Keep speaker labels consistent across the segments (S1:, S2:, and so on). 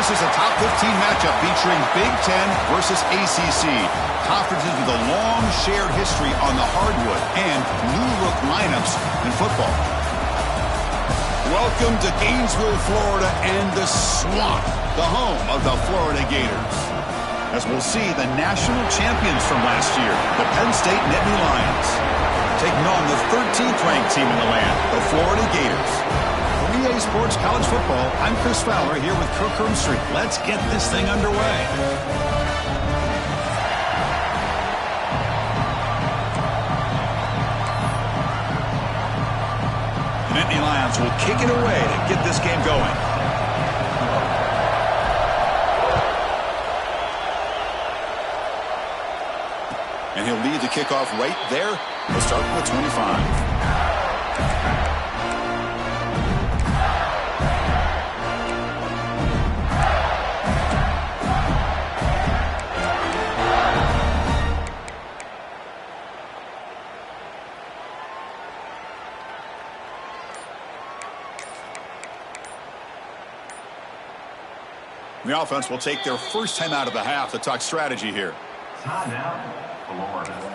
S1: This is a top 15 matchup featuring Big Ten versus ACC. Conferences with a long shared history on the hardwood and new look lineups in football. Welcome to Gainesville, Florida, and the Swamp, the home of the Florida Gators. As we'll see the national champions from last year, the Penn State Nittany Lions, taking on the 13th ranked team in the land, the Florida Gators. For EA Sports College Football, I'm Chris Fowler here with Kirk Hermstreet. Let's get this thing underway. The Nittany Lions will kick it away to get this game going. And he'll lead the kickoff right there. We'll start with 25. The offense will take their first time out of the half to talk strategy here.
S2: Timeout, Florida.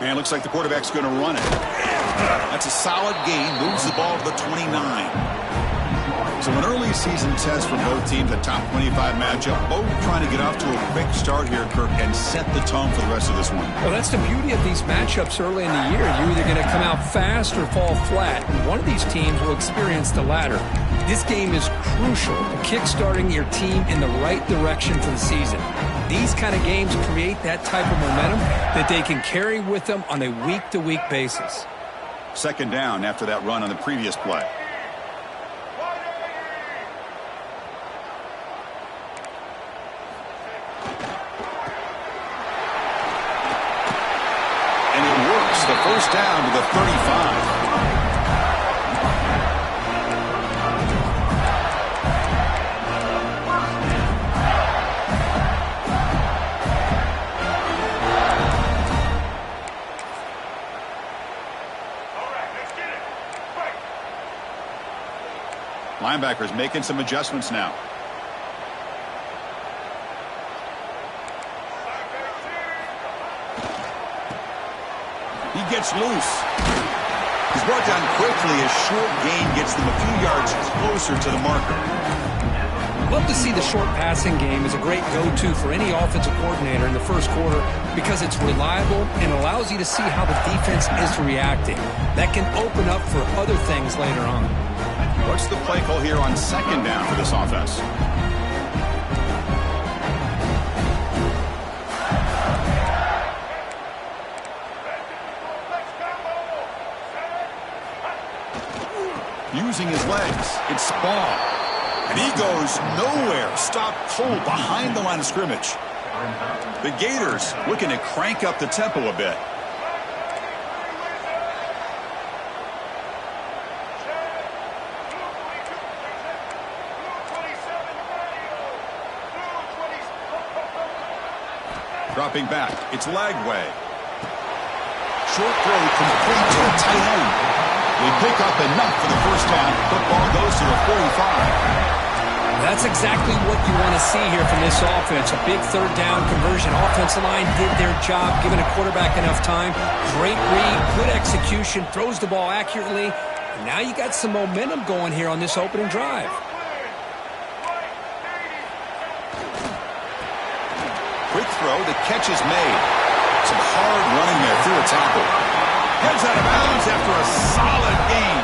S1: And looks like the quarterback's going to run it. That's a solid gain. Moves the ball to the 29. So an early season test for both teams, a top 25 matchup. Both trying to get off to a quick start here, Kirk, and set the tone for the rest of this one.
S3: Well, that's the beauty of these matchups early in the year. You're either going to come out fast or fall flat. And one of these teams will experience the latter. This game is crucial to kickstarting your team in the right direction for the season. These kind of games create that type of momentum that they can carry with them on a week-to-week basis.
S1: Second down after that run on the previous play. And it works. The first down to the 35. Linebackers making some adjustments now. He gets loose. He's brought down quickly. A short gain gets them a few yards closer to the marker.
S3: Love to see the short passing game as a great go-to for any offensive coordinator in the first quarter because it's reliable and allows you to see how the defense is reacting. That can open up for other things later on.
S1: What's the play call here on second down for this offense? Using his legs, it's Ball. And he goes nowhere. Stopped cold behind the line of scrimmage. The Gators looking to crank up the tempo a bit. Dropping back, it's Lagway. Short throw complete to the tight end. They pick up enough for the first down. Football goes to the 45.
S3: That's exactly what you want to see here from this offense. A big third down conversion. Offensive line did their job, giving a quarterback enough time. Great read, good execution, throws the ball accurately. And now you got some momentum going here on this opening drive.
S1: Quick throw, the catch is made. Some hard running there through a tackle. Gets out of bounds after a solid gain.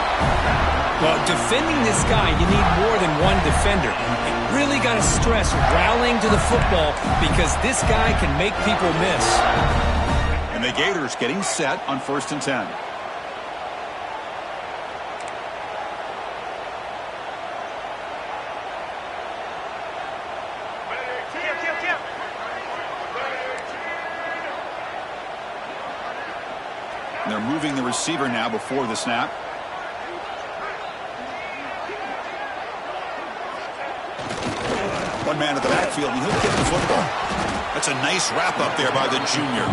S3: Well, defending this guy, you need more than one defender. You really got to stress rallying to the football because this guy can make people miss.
S1: And the Gators getting set on 1st and 10. And they're moving the receiver now before the snap. One man at the backfield, and he'll get the football. That's a nice wrap up there by the junior.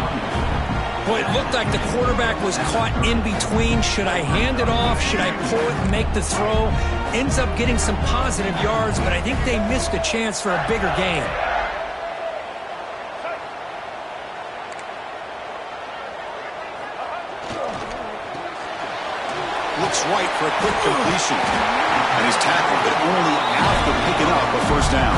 S3: Boy, it looked like the quarterback was caught in between. Should I hand it off? Should I pull it and make the throw? Ends up getting some positive yards, but I think they missed a chance for a bigger gain.
S1: Looks right for a quick completion. And he's tackled, but only after picking up a first down.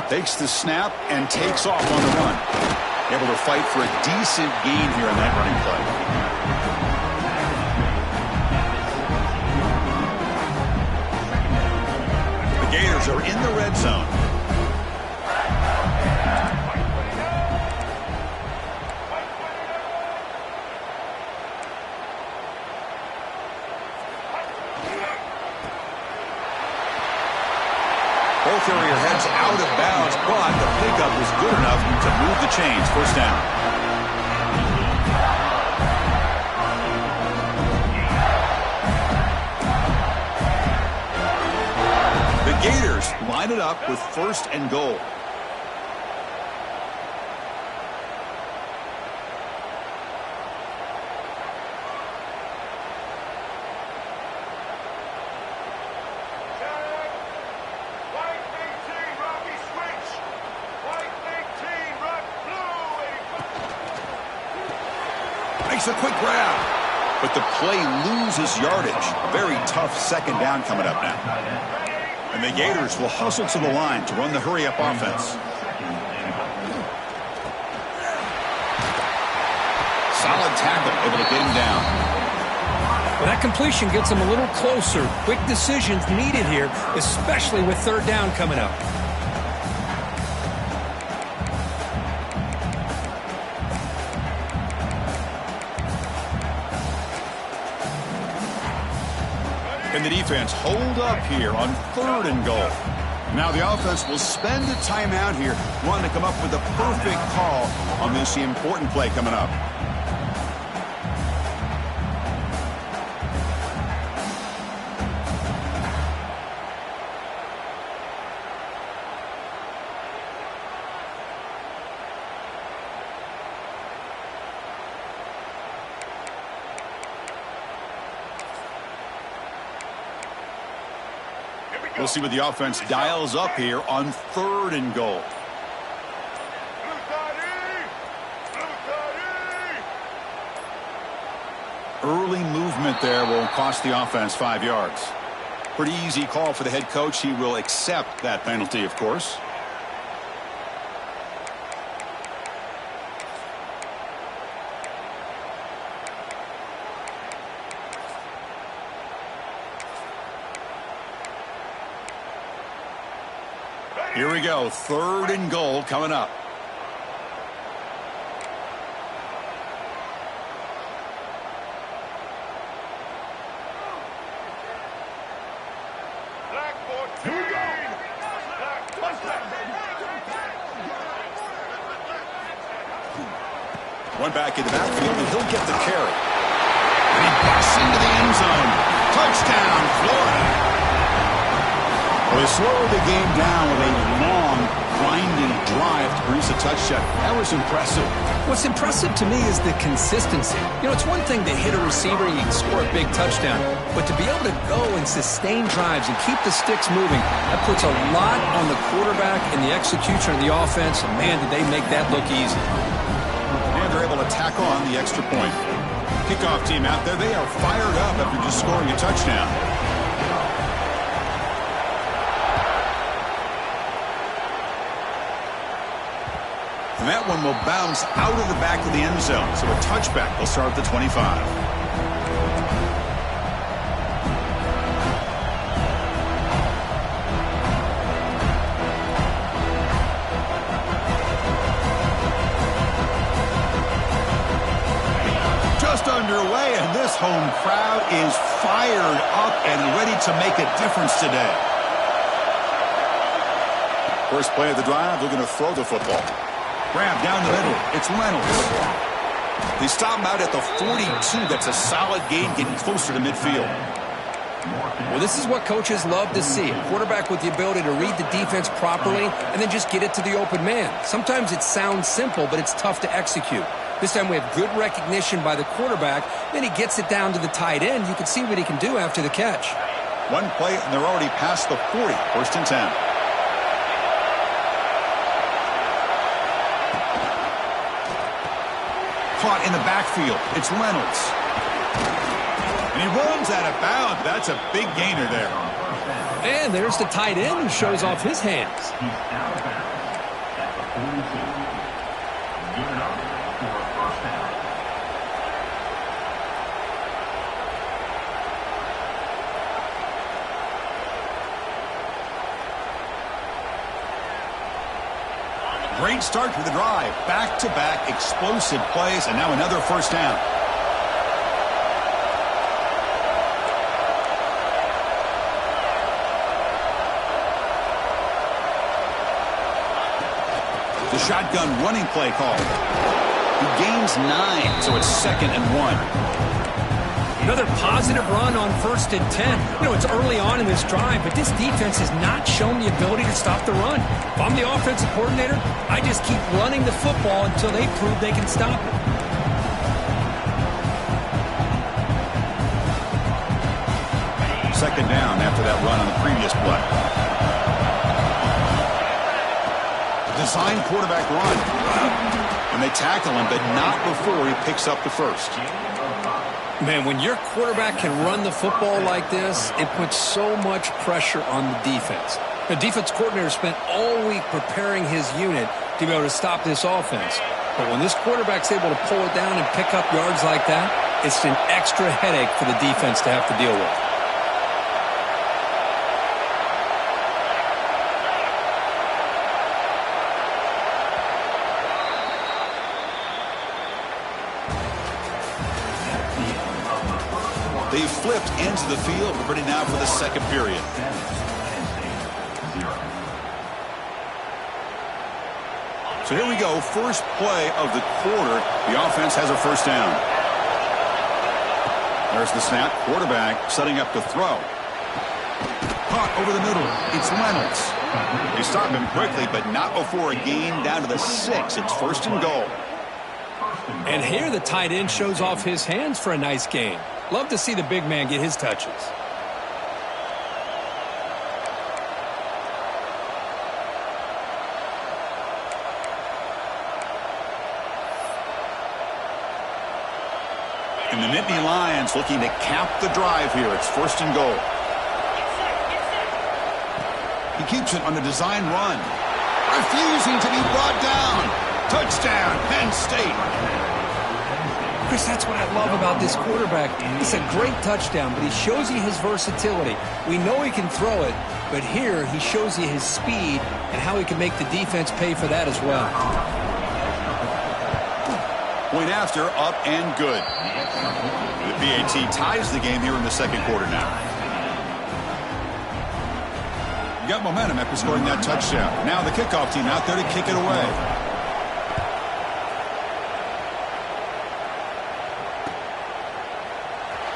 S1: Takes the snap and takes off on the run. Able to fight for a decent gain here on that running play. The Gators are in the red zone. Both area heads out of bounds, but the pickup was good enough to move the chains. First down. The Gators line it up with first and goal. Makes a quick grab, but the play loses yardage. A very tough second down coming up now. And the Gators will hustle to the line to run the hurry-up offense. Solid tackle, able to get him down.
S3: Well, that completion gets him a little closer. Quick decisions needed here, especially with third down coming up.
S1: And the defense hold up here on third and goal. Now the offense will spend a timeout here, wanting to come up with a perfect call on this important play coming up. We'll see what the offense dials up here on third and goal. Early movement there will cost the offense 5 yards. Pretty easy call for the head coach. He will accept that penalty, of course. Here we go, third and goal coming up.
S2: Here we go.
S1: One back in the backfield, and he'll get the carry. And he busts into the end zone. Touchdown, Florida. Well, they slowed the game down with a long, grinding drive to produce a touchdown. That was impressive.
S3: What's impressive to me is the consistency. You know, it's one thing to hit a receiver and you can score a big touchdown, but to be able to go and sustain drives and keep the sticks moving, that puts a lot on the quarterback and the execution of the offense. And man, did they make that look easy.
S1: And they're able to tack on the extra point. Kickoff team out there, they are fired up after just scoring a touchdown. And that one will bounce out of the back of the end zone. So a touchback will start at the 25. home crowd is fired up and ready to make a difference today. First play of the drive, they're going to throw the football. Grab down the middle. It's Reynolds. They stop him out at the 42. That's a solid gain, getting closer to midfield.
S3: Well, this is what coaches love to see. A quarterback with the ability to read the defense properly and then just get it to the open man. Sometimes it sounds simple, but it's tough to execute. This time we have good recognition by the quarterback. Then he gets it down to the tight end. You can see what he can do after the catch.
S1: One play, and they're already past the 40. First and 10. Caught in the backfield. It's Reynolds. And he runs out of bounds. That's a big gainer there.
S3: And there's the tight end who shows off his hands.
S2: He's out of bounds at the 42. Give it up for a first down.
S1: Great start to the drive. Back-to-back explosive plays, and now another first down. The shotgun running play call. He gains 9, so it's 2nd and 1.
S3: Another positive run on 1st and 10. You know, it's early on in this drive, but this defense has not shown the ability to stop the run. If I'm the offensive coordinator, I just keep running the football until they prove they can stop it.
S1: Second down after that run on the previous play. Design quarterback run. And they tackle him, but not before he picks up the first.
S3: Man, when your quarterback can run the football like this, it puts so much pressure on the defense. The defense coordinator spent all week preparing his unit to be able to stop this offense. But when this quarterback's able to pull it down and pick up yards like that, it's an extra headache for the defense to have to deal with.
S1: They flipped into the field. We're ready now for the second period. So here we go. First play of the quarter. The offense has a first down. There's the snap. Quarterback setting up to throw. Caught over the middle. It's Reynolds. They stop him quickly, but not before a gain down to the 6. It's 1st and goal.
S3: And here the tight end shows off his hands for a nice gain. Love to see the big man get his touches.
S1: And the Nittany Lions looking to cap the drive here. It's 1st and goal. He keeps it on a design run. Refusing to be brought down. Touchdown, Penn State.
S3: Chris, that's what I love about this quarterback. It's a great touchdown, but he shows you his versatility. We know he can throw it, but here he shows you his speed and how he can make the defense pay for that as well.
S1: Point after, up and good. The BAT ties the game here in the second quarter now. You got momentum after scoring that touchdown. Now the kickoff team out there to kick it away.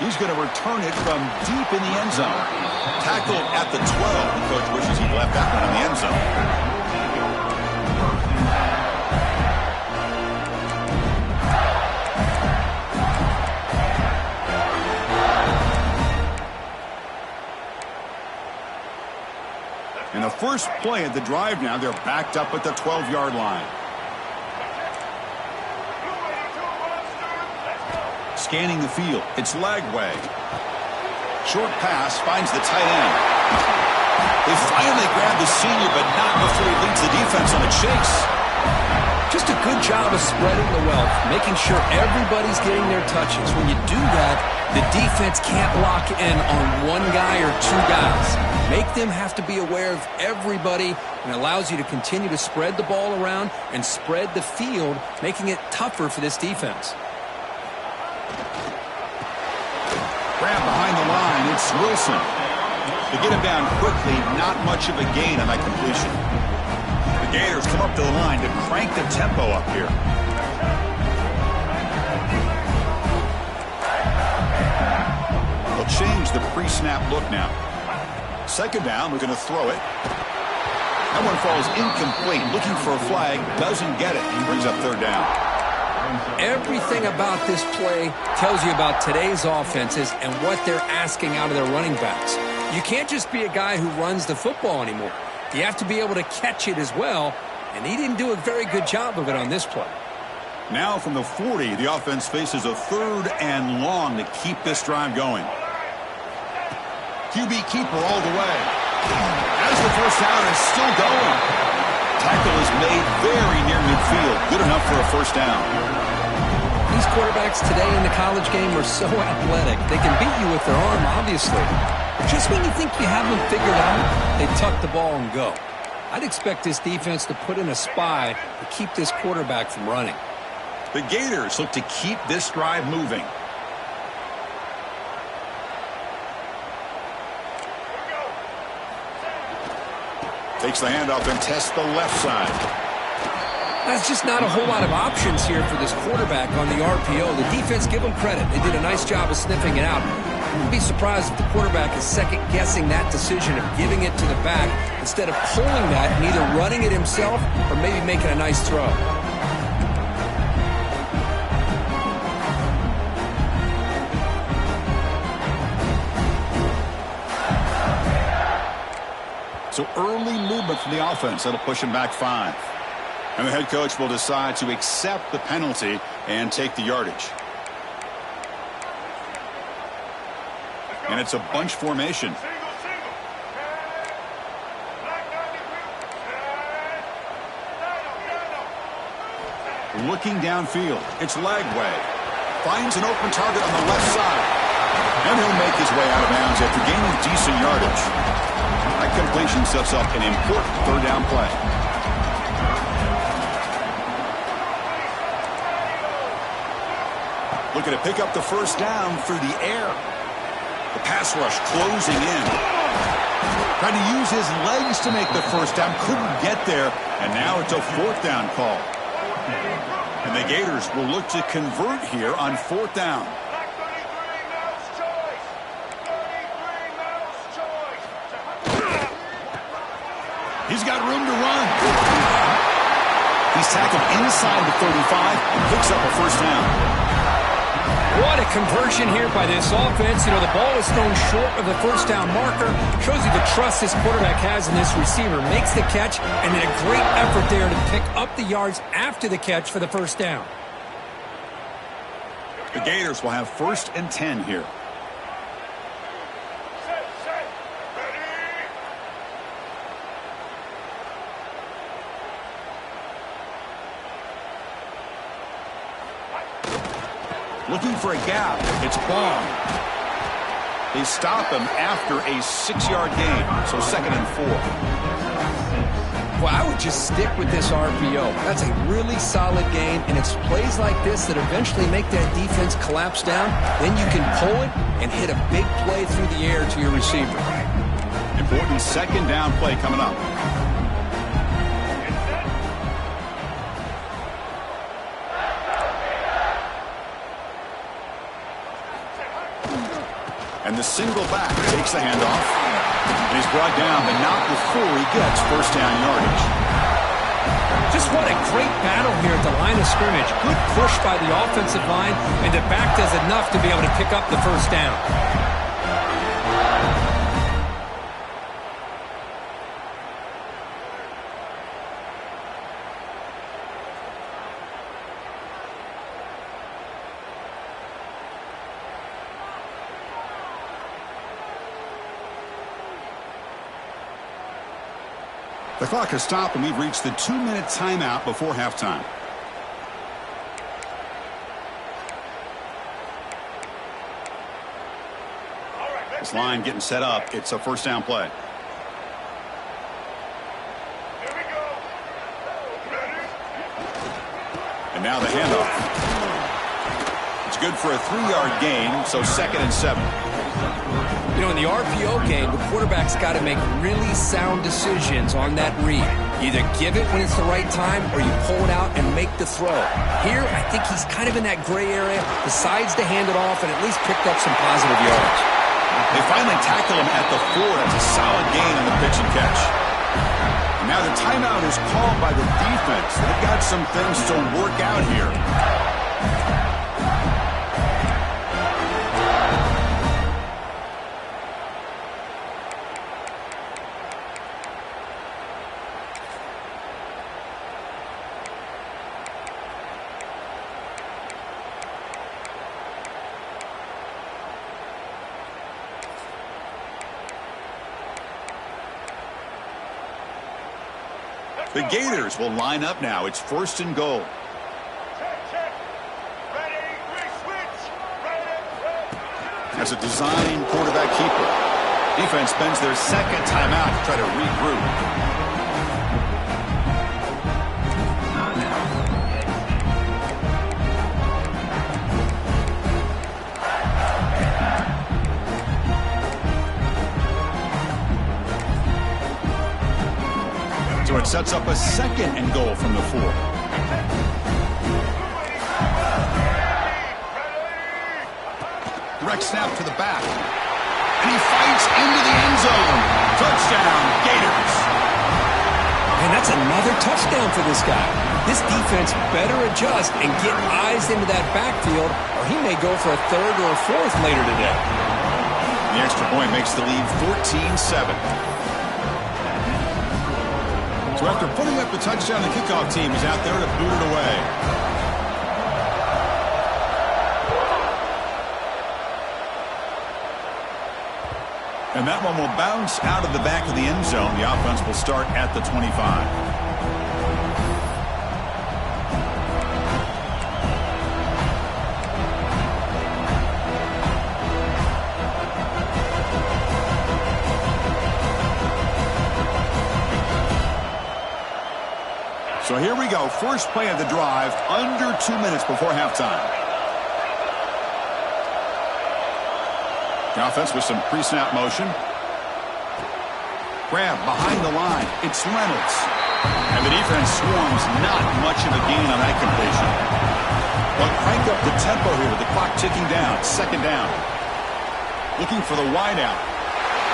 S1: He's going to return it from deep in the end zone. Tackled at the 12. The coach wishes he left that one in the end zone. In the first play of the drive now, they're backed up at the 12-yard line. Scanning the field. It's Lagway. Short pass finds the tight end. They finally grab the senior, but not before he leads the defense on a chase.
S3: Just a good job of spreading the wealth, making sure everybody's getting their touches. When you do that, the defense can't lock in on one guy or two guys. Make them have to be aware of everybody, and allows you to continue to spread the ball around and spread the field, making it tougher for this defense.
S1: It's Wilson. To get him down quickly, not much of a gain on that completion. The Gators come up to the line to crank the tempo up here. They'll change the pre-snap look now. Second down, we're going to throw it. That one falls incomplete. Looking for a flag, doesn't get it. He brings up third down.
S3: Everything about this play tells you about today's offenses and what they're asking out of their running backs. You can't just be a guy who runs the football anymore. You have to be able to catch it as well, and he didn't do a very good job of it on this play.
S1: Now from the 40, the offense faces a third and long to keep this drive going. QB keeper all the way. As the first down is still going. Tackle is made very near midfield. Good enough for a first down.
S3: These quarterbacks today in the college game are so athletic. They can beat you with their arm, obviously. But just when you think you have them figured out, they tuck the ball and go. I'd expect this defense to put in a spy to keep this quarterback from running.
S1: The Gators look to keep this drive moving. Takes the handoff and tests the left side.
S3: There's just not a whole lot of options here for this quarterback on the RPO. The defense, give them credit. They did a nice job of sniffing it out. I wouldn't be surprised if the quarterback is second-guessing that decision of giving it to the back instead of pulling that and either running it himself or maybe making a nice throw.
S1: So early movement from the offense. That'll push him back 5. And the head coach will decide to accept the penalty and take the yardage. And it's a bunch formation. Looking downfield. It's Lagway. Finds an open target on the left side. And he'll make his way out of bounds after gaining decent yardage. That completion sets up an important third down play. Looking to pick up the first down through the air. The pass rush closing in. Trying to use his legs to make the first down. Couldn't get there. And now it's a fourth down call. And the Gators will look to convert here on fourth down. He's got room to run. He's tackled inside the 35 and picks up a first down.
S3: What a conversion here by this offense. You know, the ball is thrown short of the first down marker. Shows you the trust this quarterback has in this receiver. Makes the catch, and then a great effort there to pick up the yards after the catch for the first down.
S1: The Gators will have 1st and 10 here. Looking for a gap. It's Bond. They stop him after a 6-yard gain. So 2nd and 4.
S3: Well, I would just stick with this RPO. That's a really solid game, and it's plays like this that eventually make that defense collapse down. Then you can pull it and hit a big play through the air to your receiver.
S1: Important 2nd down play coming up. And the single back takes the handoff. And he's brought down, but not before he gets first down yardage.
S3: Just what a great battle here at the line of scrimmage. Good push by the offensive line, and the back does enough to be able to pick up the first down.
S1: The clock has stopped, and we've reached the 2-minute timeout before halftime. This line getting set up. It's a first down play. And now the handoff. It's good for a 3-yard gain, so 2nd and 7.
S3: You know, in the RPO game, the quarterback's got to make really sound decisions on that read. Either give it when it's the right time or you pull it out and make the throw. Here, I think he's kind of in that gray area, decides to hand it off and at least picked up some positive yards.
S1: They finally tackle him at the 4. That's a solid gain on the pitch and catch. And now the timeout is called by the defense. They've got some things to work out here. The Gators will line up now. It's 1st and goal. As a design quarterback keeper. Defense spends their second timeout to try to regroup. So it sets up a 2nd and goal from the 4. Direct snap to the back. And he fights into the end zone. Touchdown, Gators.
S3: And that's another touchdown for this guy. This defense better adjust and get eyes into that backfield, or he may go for a 3rd or a 4th later today.
S1: The extra point makes the lead 14-7. So after putting up the touchdown, the kickoff team is out there to boot it away. And that one will bounce out of the back of the end zone. The offense will start at the 25. So here we go. First play of the drive, under 2 minutes before halftime. The offense with some pre-snap motion. Grab behind the line. It's Reynolds. And the defense swarms. Not much of a gain on that completion. But crank up the tempo here with the clock ticking down. 2nd down. Looking for the wideout.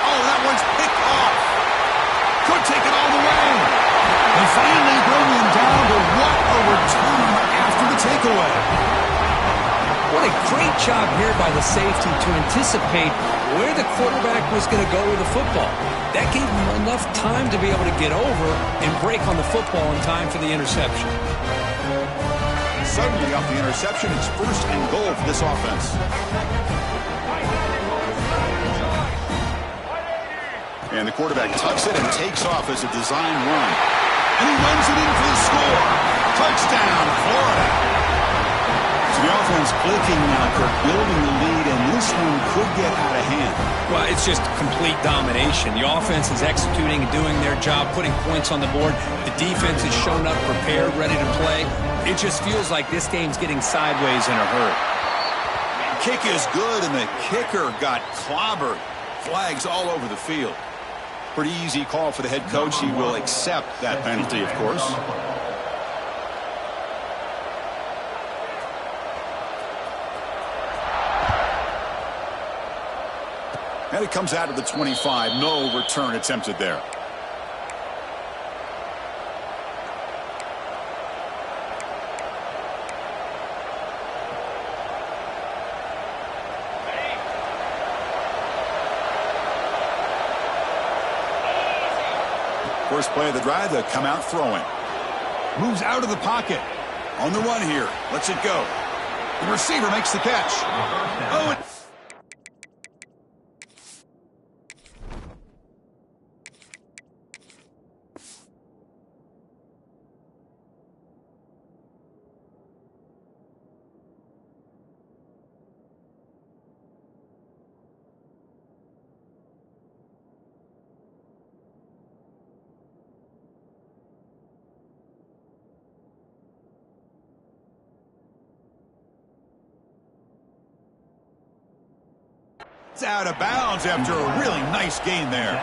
S1: Oh, that one's picked off. Could take it all the way. And finally bring him down to what a return after the takeaway.
S3: What a great job here by the safety to anticipate where the quarterback was going to go with the football. That gave him enough time to be able to get over and break on the football in time for the interception.
S1: Suddenly off the interception, it's 1st and goal for this offense. And the quarterback tucks it and takes off as a design run. And he runs it in for the score. Touchdown, Florida. So the offense clicking now, Kirk, building the lead, and this one could get out of hand.
S3: Well, it's just complete domination. The offense is executing and doing their job, putting points on the board. The defense has shown up prepared, ready to play. It just feels like this game's getting sideways in a hurry.
S1: Kick is good, and the kicker got clobbered. Flags all over the field. Pretty easy call for the head coach. He will accept that penalty, of course. And it comes out of the 25. No return attempted there. First play of the drive, they come out throwing. Moves out of the pocket. On the run here. Lets it go. The receiver makes the catch. Oh, it... It's out of bounds after a really nice gain there.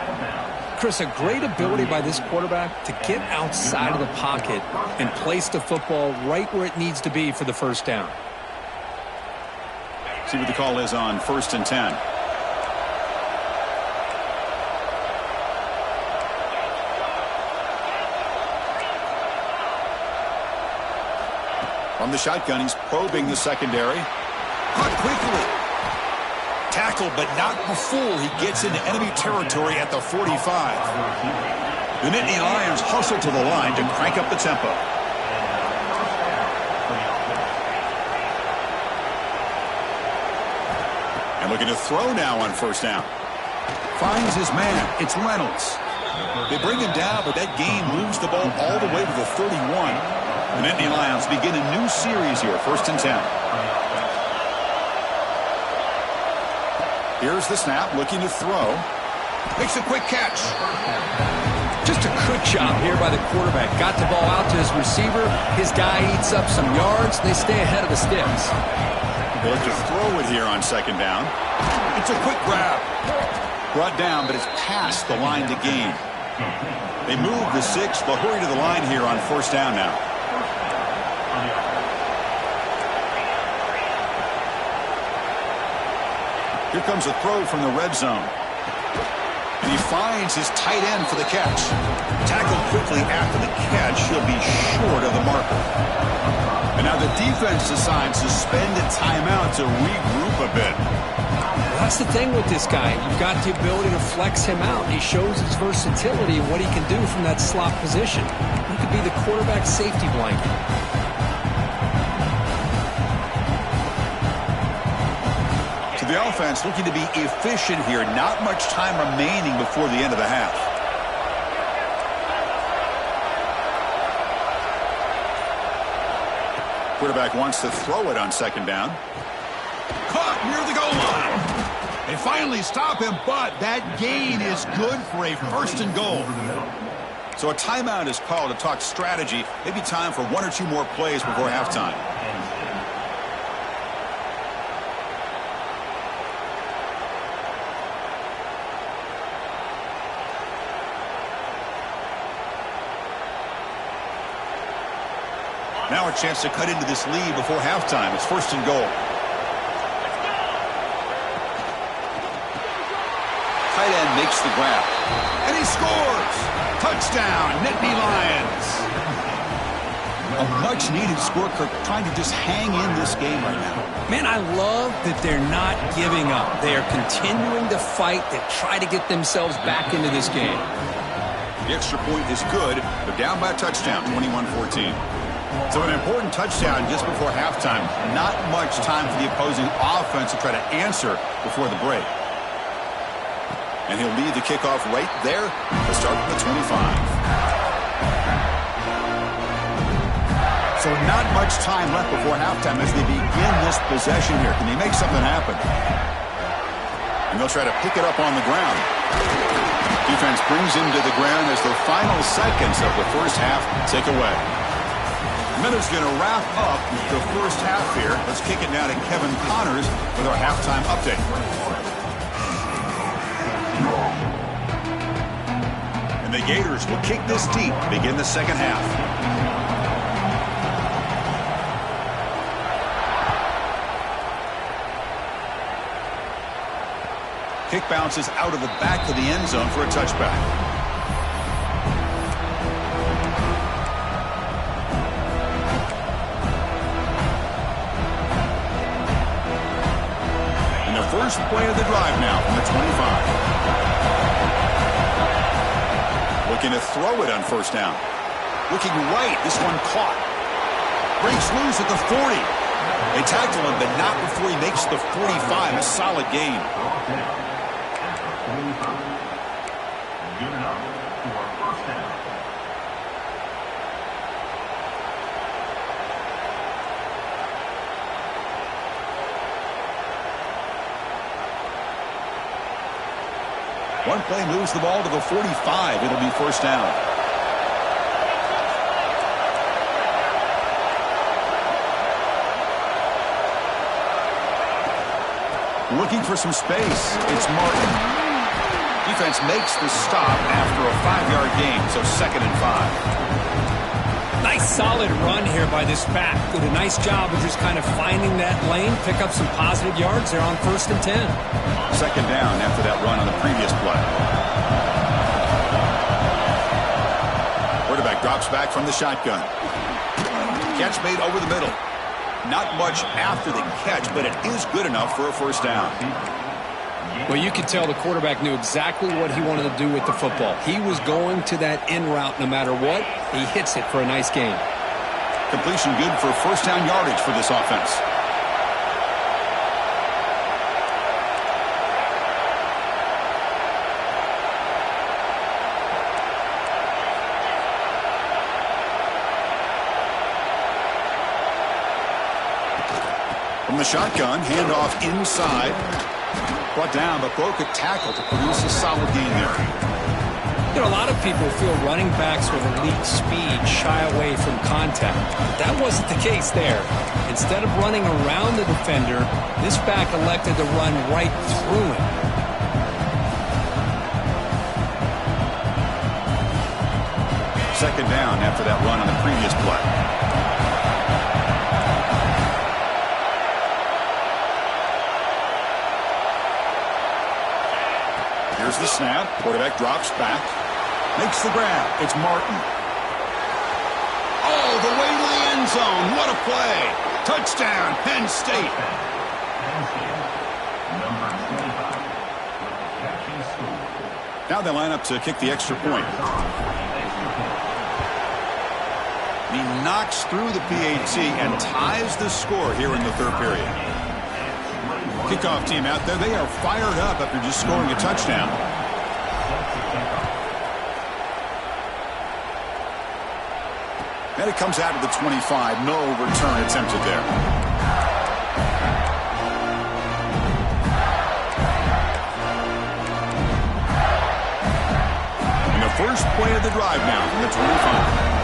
S3: Chris, a great ability by this quarterback to get outside of the pocket and place the football right where it needs to be for the first down.
S1: See what the call is on 1st and 10. From the shotgun, he's probing the secondary. Caught quickly. Tackled, but not before he gets into enemy territory at the 45. The Nittany Lions hustle to the line to crank up the tempo. And looking to throw now on 1st down. Finds his man. It's Reynolds. They bring him down, but that gain moves the ball all the way to the 31. The Nittany Lions begin a new series here, 1st and 10. Here's the snap, looking to throw. Makes a quick catch.
S3: Just a good job here by the quarterback. Got the ball out to his receiver. His guy eats up some yards. They stay ahead of the sticks.
S1: They look to throw it here on 2nd down. It's a quick grab. Brought down, but it's past the line to gain. They move the 6. They'll hurry to the line here on 1st down now. Here comes a throw from the red zone. And he finds his tight end for the catch. Tackled quickly after the catch. He'll be short of the marker. And now the defense decides to spend a timeout to regroup a bit.
S3: Well, that's the thing with this guy. You've got the ability to flex him out. He shows his versatility and what he can do from that slot position. He could be the quarterback safety blanket.
S1: The offense looking to be efficient here. Not much time remaining before the end of the half. Quarterback wants to throw it on 2nd down. Caught near the goal line. They finally stop him, but that gain is good for a 1st and goal. So a timeout is called to talk strategy. Maybe time for 1 or 2 more plays before halftime. Now a chance to cut into this lead before halftime. It's 1st and goal. Tight end makes the grab. And he scores! Touchdown, Nittany Lions! A much-needed score, Kirk, trying to just hang in this game right now.
S3: Man, I love that they're not giving up. They are continuing to fight to try to get themselves back into this game.
S1: The extra point is good. They're down by a touchdown, 21-14. So an important touchdown just before halftime. Not much time for the opposing offense to try to answer before the break. And he'll lead the kickoff right there to start from the 25. So not much time left before halftime as they begin this possession here. Can they make something happen? And they'll try to pick it up on the ground. Defense brings him to the ground as the final seconds of the first half tick away. Miller's going to wrap up the first half here. Let's kick it now to Kevin Connors with our halftime update. And the Gators will kick this deep to begin the second half. Kick bounces out of the back of the end zone for a touchback. First play of the drive now from the 25. Looking to throw it on 1st down. Looking right, this one caught. Breaks loose at the 40. They tackle him, but not before he makes the 45. A solid gain.
S2: Good enough for 1st down.
S1: One play moves the ball to the 45. It'll be 1st down. Looking for some space. It's Martin. Defense makes the stop after a 5-yard gain, so 2nd and 5.
S3: Nice solid run here by this back. Did a nice job of just kind of finding that lane, pick up some positive yards there on 1st and 10.
S1: 2nd down after that run on the previous play. Quarterback drops back from the shotgun. Catch made over the middle. Not much after the catch, but it is good enough for a 1st down.
S3: Well, you could tell the quarterback knew exactly what he wanted to do with the football. He was going to that in route no matter what. He hits it for a nice gain.
S1: Completion good for 1st down yardage for this offense. From the shotgun, handoff inside. Brought down, but broke a tackle to produce a solid gain there.
S3: You know, a lot of people feel running backs with elite speed shy away from contact. But that wasn't the case there. Instead of running around the defender, this back elected to run right through him.
S1: Second down after that run on the previous play. Here's the snap. Quarterback drops back. Makes the grab. It's Martin. Oh, the way to the end zone. What a play. Touchdown, Penn State. Now they line up to kick the extra point. He knocks through the PAT and ties the score here in the 3rd period. Kickoff team out there, they are fired up after just scoring a touchdown. And it comes out of the 25. No return attempted there. And the first play of the drive now from the 25.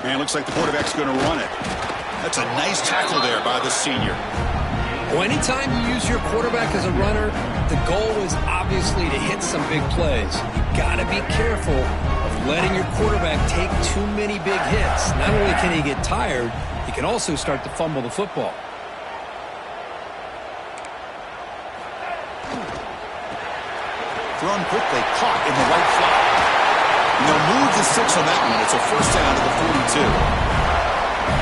S1: And it looks like the quarterback's going to run it. That's a nice tackle there by the senior.
S3: Well, anytime you use your quarterback as a runner, the goal is obviously to hit some big plays. You got to be careful of letting your quarterback take too many big hits. Not only can he get tired, he can also start to fumble the football.
S1: Thrown quickly, caught in the right flat. And they'll move the 6 on that one. It's a 1st down to the 42.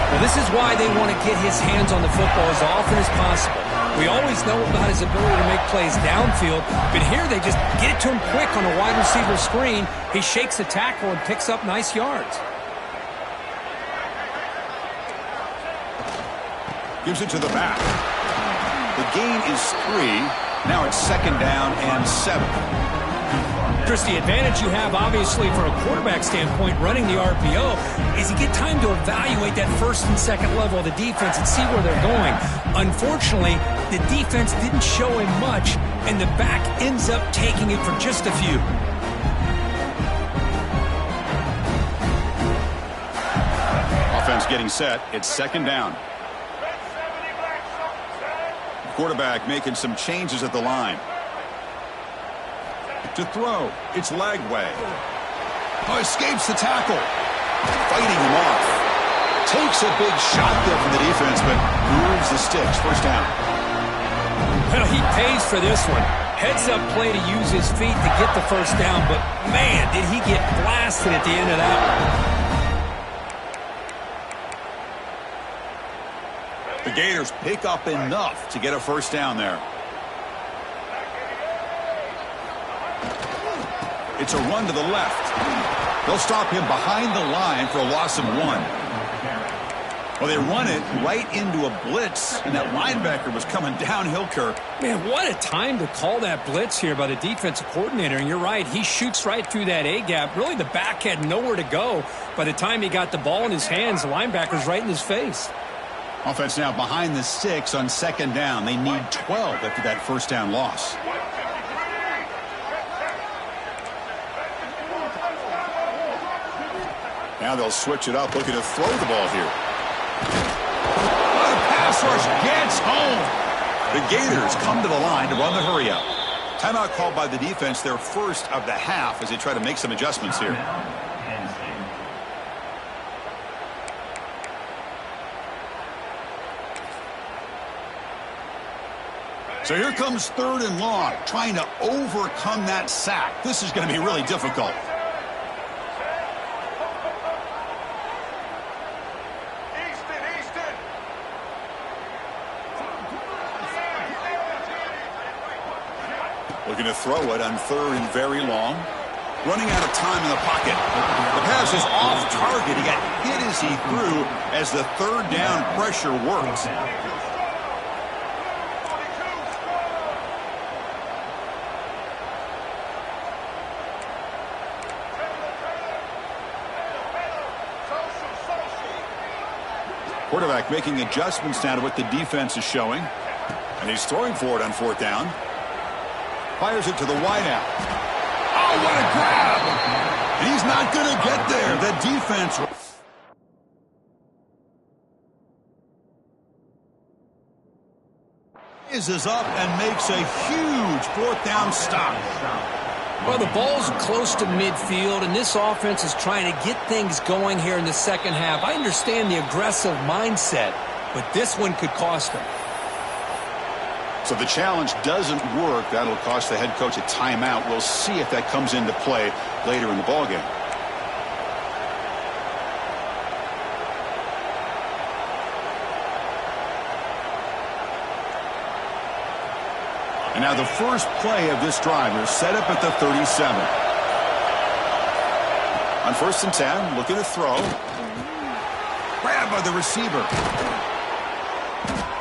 S3: Well, this is why they want to get his hands on the football as often as possible. We always know about his ability to make plays downfield, but here they just get it to him quick on a wide receiver screen. He shakes the tackle and picks up nice yards.
S1: Gives it to the back. The gain is 3. Now it's 2nd down and 7.
S3: Chris, the advantage you have, obviously, from a quarterback standpoint, running the RPO, is you get time to evaluate that 1st and 2nd level of the defense and see where they're going. Unfortunately, the defense didn't show him much, and the back ends up taking it for just a few.
S1: Offense getting set. It's 2nd down. Quarterback making some changes at the line. To throw, it's Lagway. Oh, escapes the tackle. Fighting him off. Takes a big shot there from the defense, but moves the sticks. 1st down.
S3: Well, he pays for this one. Heads-up play to use his feet to get the 1st down, but man, did he get blasted at the end of that one.
S1: The Gators pick up enough to get a 1st down there. It's a run to the left. They'll stop him behind the line for a loss of 1. Well, they run it right into a blitz, and that linebacker was coming downhill, Kirk.
S3: Man, what a time to call that blitz here by the defensive coordinator. And you're right, he shoots right through that A-gap. Really, the back had nowhere to go. By the time he got the ball in his hands, the linebacker's right in his face.
S1: Offense now behind the 6 on second down. They need 12 after that first down loss. Now they'll switch it up, looking to throw the ball here. The pass rush gets home. The Gators come to the line to run the hurry up. Timeout called by the defense, their first of the half, as they try to make some adjustments here. So here comes 3rd and long, trying to overcome that sack. This is going to be really difficult. Looking to throw it on 3rd and very long. Running out of time in the pocket. The pass is off target. He got hit as he threw as the 3rd down pressure works. Quarterback making adjustments now to what the defense is showing. And he's throwing for it on 4th down. Fires it to the wideout. Oh, what a grab! And he's not going to get there. The defense is up and makes a huge 4th down stop.
S3: Well, the ball's close to midfield, and this offense is trying to get things going here in the second half. I understand the aggressive mindset, but this one could cost them.
S1: So the challenge doesn't work. That'll cost the head coach a timeout. We'll see if that comes into play later in the ballgame. And now the first play of this drive is set up at the 37. On 1st and 10, looking to throw. Grab by the receiver.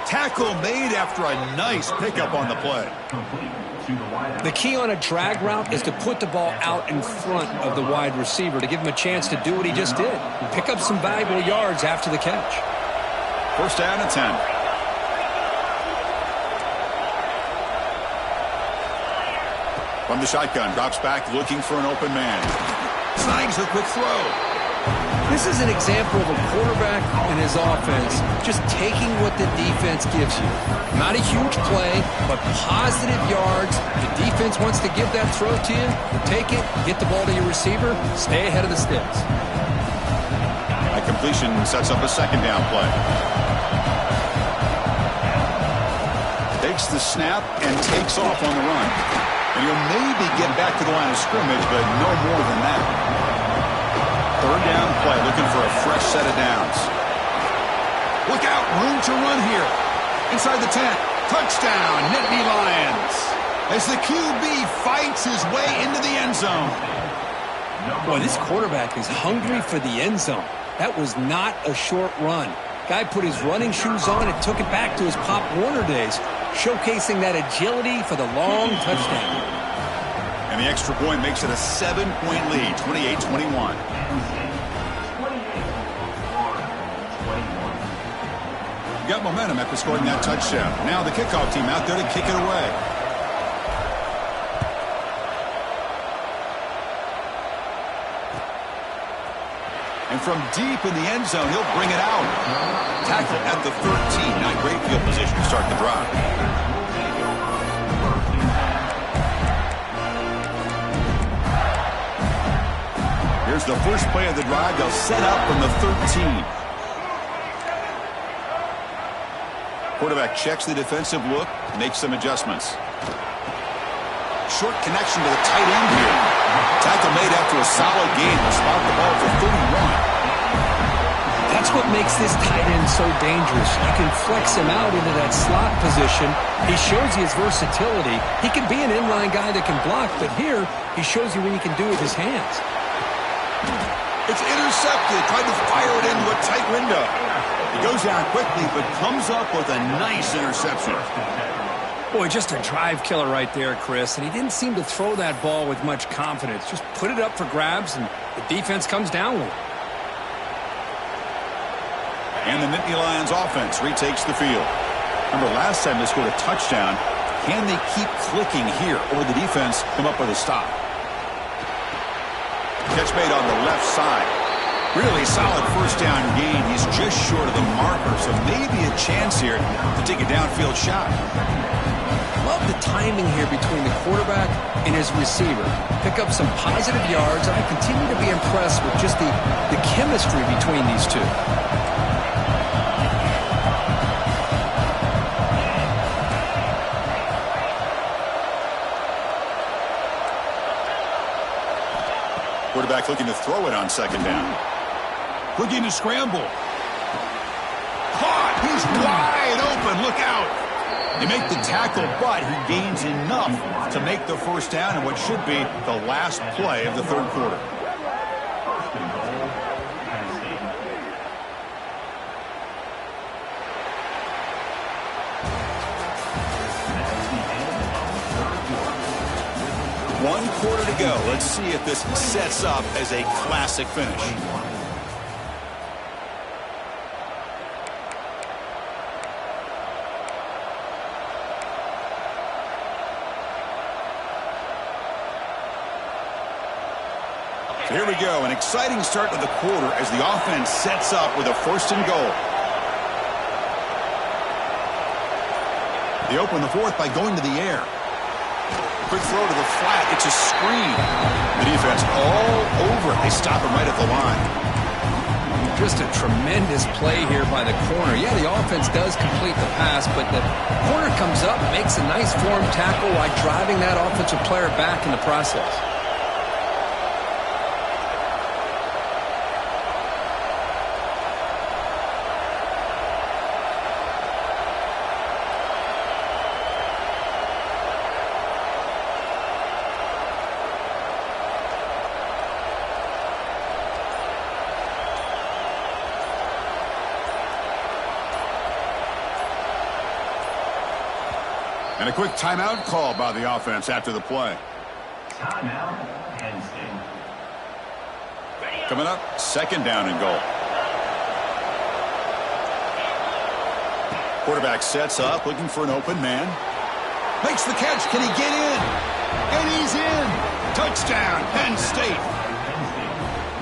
S1: Tackle made after a nice pickup on the play.
S3: The key on a drag route is to put the ball out in front of the wide receiver to give him a chance to do what he just did. Pick up some valuable yards after the catch.
S1: 1st down and 10. From the shotgun, drops back looking for an open man. Snags a quick throw.
S3: This is an example of a quarterback and his offense just taking what the defense gives you. Not a huge play, but positive yards. The defense wants to give that throw to you. Take it, get the ball to your receiver, stay ahead of the sticks.
S1: A completion sets up a 2nd down play. Takes the snap and takes off on the run. And he'll maybe get back to the line of scrimmage, but no more than that. 3rd down play, looking for a fresh set of downs. Look out, room to run here. Inside the 10, touchdown, Nittany Lions. As the QB fights his way into the end zone.
S3: Boy, this quarterback is hungry for the end zone. That was not a short run. Guy put his running shoes on and took it back to his Pop Warner days, showcasing that agility for the long touchdown.
S1: And the extra point makes it a 7-point lead, 28-21. Got momentum after scoring that touchdown. Now the kickoff team out there to kick it away. And from deep in the end zone, he'll bring it out. Tackle at the 13. Not great field position to start the drive. Here's the first play of the drive. They'll set up from the 13. Quarterback checks the defensive look, makes some adjustments. Short connection to the tight end here. Tackle made after a solid game. Will spot the ball for 31.
S3: That's what makes this tight end so dangerous. You can flex him out into that slot position. He shows you his versatility. He can be an inline guy that can block, but here he shows you what he can do with his hands.
S1: It's intercepted. Tried to fire it into a tight window. He goes down quickly, but comes up with a nice interception.
S3: Boy, just a drive killer right there, Chris. And he didn't seem to throw that ball with much confidence. Just put it up for grabs, and the defense comes down with it.
S1: And the Nittany Lions offense retakes the field. Remember, last time they scored a touchdown. Can they keep clicking here, or the defense come up with a stop? Catch made on the left side. Really solid first down gain. He's just short of the marker, so maybe a chance here to take a downfield shot.
S3: Love the timing here between the quarterback and his receiver. Pick up some positive yards, and I continue to be impressed with just the chemistry between these two.
S1: Quarterback looking to throw it on second down. Looking to scramble. Caught! He's wide open. Look out! They make the tackle, but he gains enough to make the first down in what should be the last play of the third quarter. One quarter to go. Let's see if this sets up as a classic finish. So here we go. An exciting start to the quarter as the offense sets up with a first and goal. They open the fourth by going to the air. Quick throw to the flat. It's a screen. The defense all over it. They stop him right at the line.
S3: Just a tremendous play here by the corner. Yeah, the offense does complete the pass, but the corner comes up, makes a nice form tackle while driving that offensive player back in the process.
S1: And a quick timeout call by the offense after the play.
S2: Timeout, Penn State.
S1: Coming up, second down and goal. Quarterback sets up, looking for an open man. Makes the catch. Can he get in? And he's in. Touchdown, Penn State.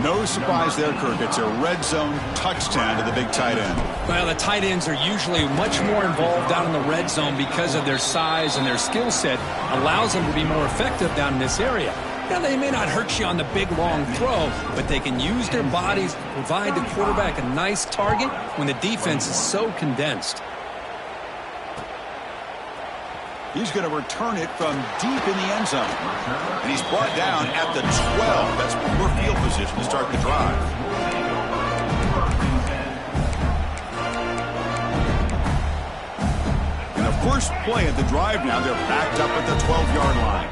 S1: No surprise there, Kirk. It's a red zone touchdown to the big tight end.
S3: Well, the tight ends are usually much more involved down in the red zone because of their size, and their skill set allows them to be more effective down in this area. Now, they may not hurt you on the big, long throw, but they can use their bodies to provide the quarterback a nice target when the defense is so condensed.
S1: He's going to return it from deep in the end zone. And he's brought down at the 12. That's poor field position to start the drive. And the first play of the drive now, they're backed up at the 12-yard line.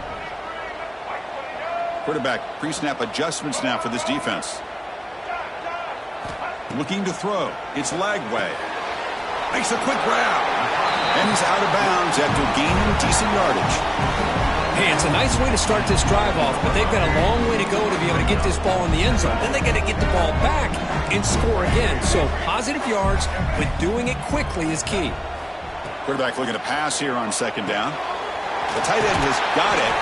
S1: Quarterback pre-snap adjustments now for this defense. Looking to throw. It's Lagway. Makes a quick grab. And he's out of bounds after gaining decent yardage.
S3: Hey, it's a nice way to start this drive off, but they've got a long way to go to be able to get this ball in the end zone. Then they got to get the ball back and score again. So positive yards, but doing it quickly is key.
S1: Quarterback looking to pass here on second down. The tight end has got it.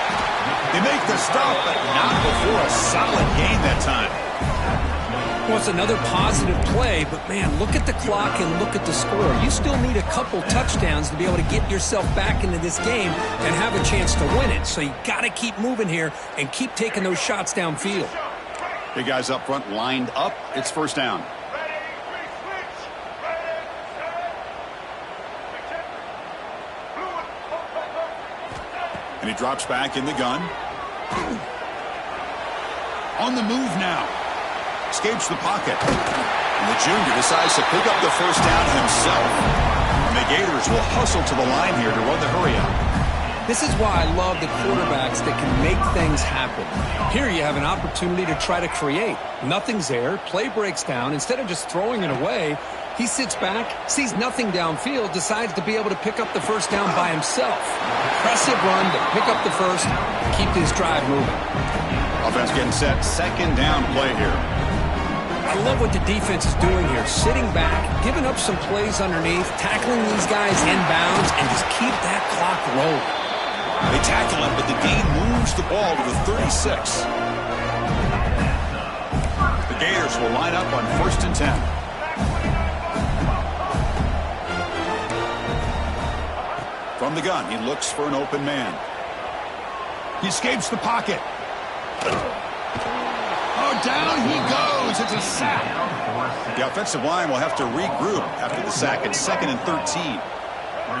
S1: They make the stop, but not before a solid gain that time.
S3: Well, it's another positive play, but, man, look at the clock and look at the score. You still need a couple touchdowns to be able to get yourself back into this game and have a chance to win it. So you got to keep moving here and keep taking those shots downfield.
S1: Big guys up front lined up. It's first down. And he drops back in the gun. On the move now. Escapes the pocket. And the junior decides to pick up the first down himself. And the Gators will hustle to the line here to run the hurry up.
S3: This is why I love the quarterbacks that can make things happen. Here you have an opportunity to try to create. Nothing's there. Play breaks down. Instead of just throwing it away, he sits back, sees nothing downfield, decides to be able to pick up the first down by himself. Impressive run to pick up the first, keep this drive moving.
S1: Offense getting set. Second down play here.
S3: I love love what the defense is doing here. Sitting back, giving up some plays underneath, tackling these guys inbounds, and just keep that clock rolling.
S1: They tackle him, but the gain moves the ball to the 36. The Gators will line up on 1st and 10. From the gun, he looks for an open man. He escapes the pocket. Oh, down he goes. It's a sack. The offensive line will have to regroup after the sack. It's 2nd and 13.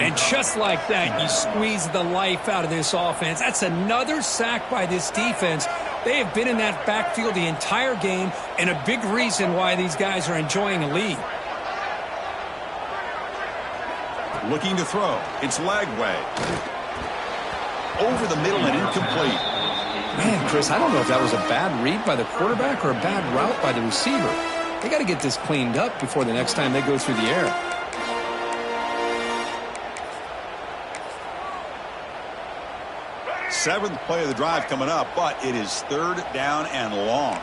S3: And just like that, you squeeze the life out of this offense. That's another sack by this defense. They have been in that backfield the entire game, and a big reason why these guys are enjoying a lead.
S1: Looking to throw. It's Lagway. Over the middle and incomplete.
S3: Man, Chris, I don't know if that was a bad read by the quarterback or a bad route by the receiver. They got to get this cleaned up before the next time they go through the air.
S1: Seventh play of the drive coming up, but it is 3rd down and long.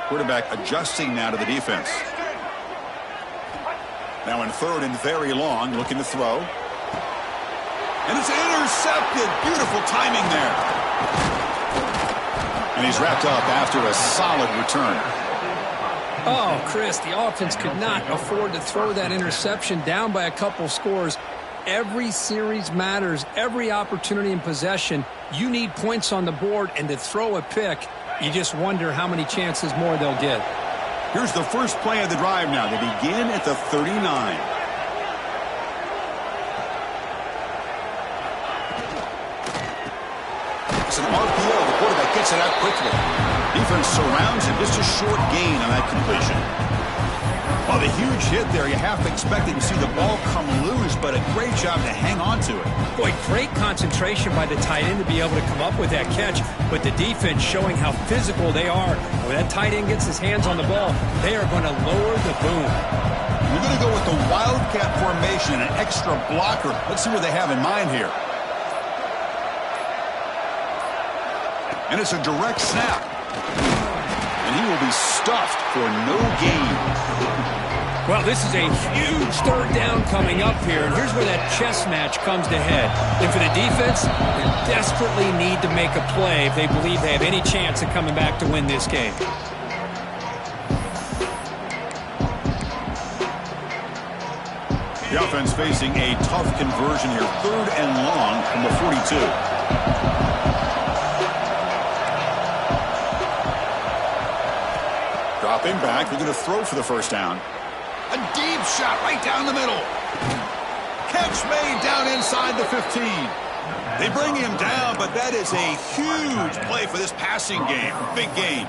S1: Quarterback adjusting now to the defense. Now in 3rd and very long, looking to throw. And it's intercepted. Beautiful timing there. And he's wrapped up after a solid return.
S3: Oh, Chris, the offense could not afford to throw that interception down by a couple scores. Every series matters. Every opportunity in possession, you need points on the board, and to throw a pick, you just wonder how many chances more they'll get.
S1: Here's the first play of the drive now. They begin at the 39. It's an RPO. The quarterback gets it out quickly. Defense surrounds him. Just a short gain on that completion. Well, the huge hit there, you half expected to see the ball come loose, but a great job to hang on to it.
S3: Boy, great concentration by the tight end to be able to come up with that catch, but the defense showing how physical they are. When that tight end gets his hands on the ball, they are going to lower the boom.
S1: We're going to go with the wildcat formation, an extra blocker. Let's see what they have in mind here. And it's a direct snap. And he will be stuffed for no gain.
S3: Well, this is a huge 3rd down coming up here, and here's where that chess match comes to head. And for the defense, they desperately need to make a play if they believe they have any chance of coming back to win this game.
S1: The offense facing a tough conversion here. 3rd and long from the 42. Dropping back, they're going to throw for the first down. A deep shot right down the middle. Catch made down inside the 15. They bring him down, but that is a huge play for this passing game. Big gain.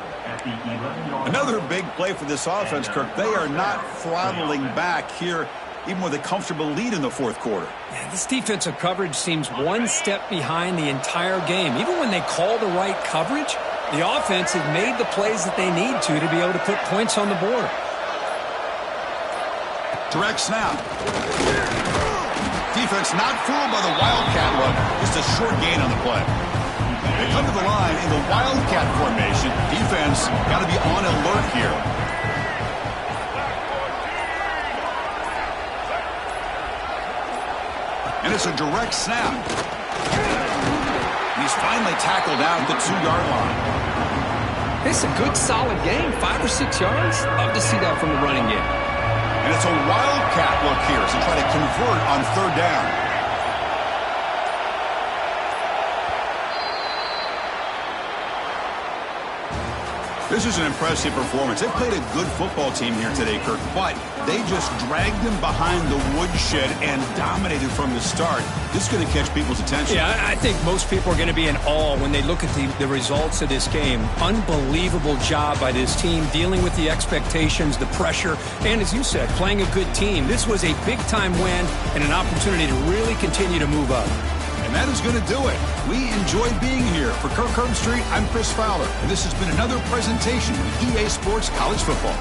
S1: Another big play for this offense, Kirk. They are not throttling back here, even with a comfortable lead in the 4th quarter.
S3: Yeah, this defensive coverage seems one step behind the entire game. Even when they call the right coverage, the offense has made the plays that they need to be able to put points on the board.
S1: Direct snap. Defense not fooled by the wildcat look. Just a short gain on the play. They come to the line in the wildcat formation. Defense got to be on alert here. And it's a direct snap. And he's finally tackled out at the 2-yard line.
S3: It's a good, solid game. 5 or 6 yards. Love to see that from the running game.
S1: And it's a wildcat look here as they try to convert on 3rd down. This is an impressive performance. They've played a good football team here today, Kirk, but they just dragged them behind the woodshed and dominated from the start. This is going to catch people's attention.
S3: Yeah, I think most people are going to be in awe when they look at the results of this game. Unbelievable job by this team dealing with the expectations, the pressure, and as you said, playing a good team. This was a big-time win and an opportunity to really continue to move up.
S1: And that is going to do it. We enjoyed being here. For Kirk Herbstreit, I'm Chris Fowler, and this has been another presentation of EA Sports College Football.